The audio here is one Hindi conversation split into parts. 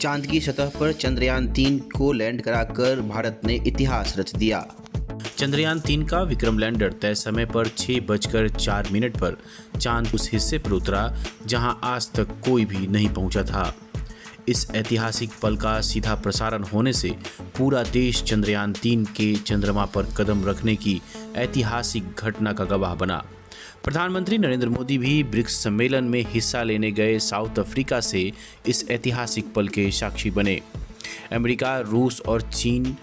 चांद की सतह पर चंद्रयान-3 को लैंड कराकर भारत ने इतिहास रच दिया। चंद्रयान-3 का विक्रम लैंडर तय समय पर 6:04 पर चांद उस हिस्से पर उतरा जहां आज तक कोई भी नहीं पहुंचा था। इस ऐतिहासिक पल का सीधा प्रसारण होने से पूरा देश चंद्रयान-3 के चंद्रमा पर कदम रखने की ऐतिहासिक घटना का गवाह बना। प्रधानमंत्री नरेंद्र मोदी भी ब्रिक्स सम्मेलन में हिस्सा लेने गए साउथ अफ्रीका से इस ऐतिहासिक पल के साक्षी बने। अमेरिका, रूस और चीन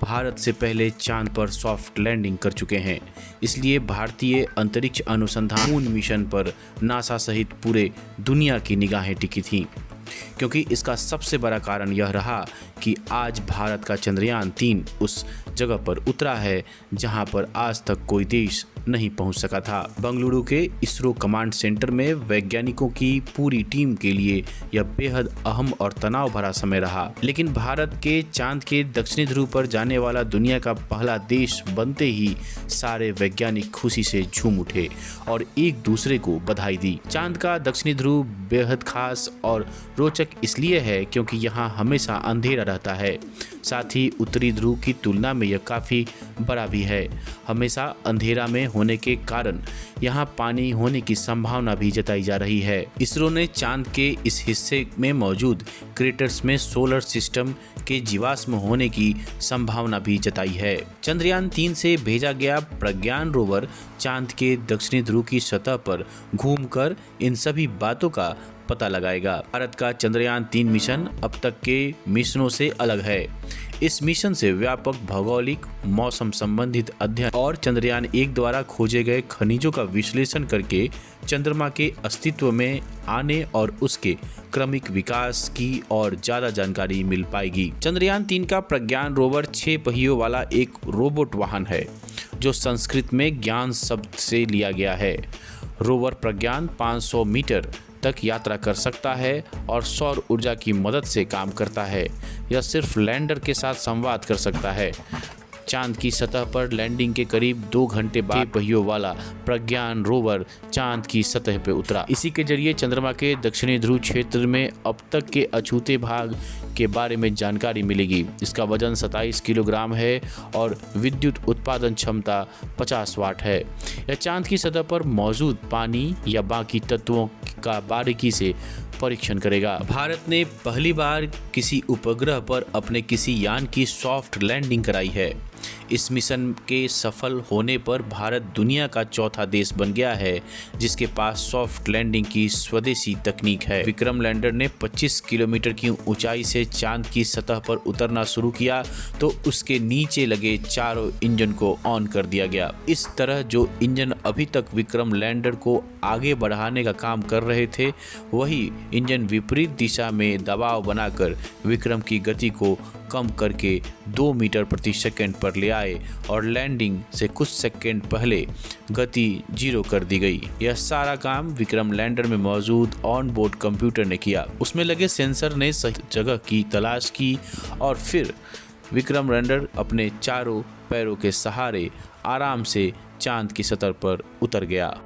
भारत से पहले चांद पर सॉफ्ट लैंडिंग कर चुके हैं, इसलिए भारतीय अंतरिक्ष अनुसंधान मून मिशन पर नासा सहित पूरे दुनिया की निगाहें टिकी थीं। क्योंकि इसका सबसे बड़ा कारण यह रहा कि आज भारत का चंद्रयान-3 उस जगह पर उतरा है जहां पर आज तक कोई देश नहीं पहुंच सका था। बंगलुरु के इसरो कमांड सेंटर में वैज्ञानिकों की पूरी टीम के लिए यह बेहद अहम और तनाव भरा समय रहा, लेकिन भारत के चांद के दक्षिणी ध्रुव पर जाने वाला दुनिया का पहला देश बनते ही सारे वैज्ञानिक खुशी से झूम उठे और एक दूसरे को बधाई दी। चांद का दक्षिणी ध्रुव बेहद खास और रोचक इसलिए है क्योंकि यहाँ हमेशा अंधेरा रहता है, साथ ही उत्तरी ध्रुव की तुलना में यह काफ़ी बड़ा भी है। हमेशा अंधेरा में होने के कारण यहाँ पानी होने की संभावना भी जताई जा रही है। इसरो ने चांद के इस हिस्से में मौजूद क्रेटर्स में सोलर सिस्टम के जीवाश्म होने की संभावना भी जताई है। चंद्रयान-3 से भेजा गया प्रज्ञान रोवर चांद के दक्षिणी ध्रुव की सतह पर घूमकर इन सभी बातों का पता लगाएगा। भारत का चंद्रयान-3 मिशन अब तक के मिशनों से अलग है। इस मिशन से व्यापक भौगोलिक, मौसम संबंधित अध्ययन और चंद्रयान-1 द्वारा खोजे गए खनिजों का विश्लेषण करके चंद्रमा के अस्तित्व में आने और उसके क्रमिक विकास की और ज्यादा जानकारी मिल पाएगी। चंद्रयान-3 का प्रज्ञान रोवर 6 पहियों वाला एक रोबोट वाहन है, जो संस्कृत में ज्ञान शब्द से लिया गया है। रोवर प्रज्ञान 500 मीटर तक यात्रा कर सकता है और सौर ऊर्जा की मदद से काम करता है। यह सिर्फ लैंडर के साथ संवाद कर सकता है। चांद की सतह पर लैंडिंग के करीब 2 घंटे बाद पहियों वाला प्रज्ञान रोवर चांद की सतह पर उतरा। इसी के जरिए चंद्रमा के दक्षिणी ध्रुव क्षेत्र में अब तक के अछूते भाग के बारे में जानकारी मिलेगी। इसका वजन 27 किलोग्राम है और विद्युत उत्पादन क्षमता 50 वाट है। यह चांद की सतह पर मौजूद पानी या बाकी तत्वों का बारीकी से परीक्षण करेगा। भारत ने पहली बार किसी उपग्रह पर अपने किसी यान की सॉफ्ट लैंडिंग कराई है। इस मिशन के सफल होने पर भारत दुनिया का चौथा देश बन गया है जिसके पास सॉफ्ट लैंडिंग की स्वदेशी तकनीक है। विक्रम लैंडर ने 25 किलोमीटर की ऊंचाई से चांद की सतह पर उतरना शुरू किया तो उसके नीचे लगे चारों इंजन को ऑन कर दिया गया। इस तरह जो इंजन अभी तक विक्रम लैंडर को आगे बढ़ाने का काम कर रहे थे, वही इंजन विपरीत दिशा में दबाव बनाकर विक्रम की गति को कम करके 2 मीटर प्रति सेकंड पर ले आए और लैंडिंग से कुछ सेकंड पहले गति 0 कर दी गई। यह सारा काम विक्रम लैंडर में मौजूद ऑन बोर्ड कंप्यूटर ने किया। उसमें लगे सेंसर ने सही जगह की तलाश की और फिर विक्रम लैंडर अपने चारों पैरों के सहारे आराम से चांद की सतह पर उतर गया।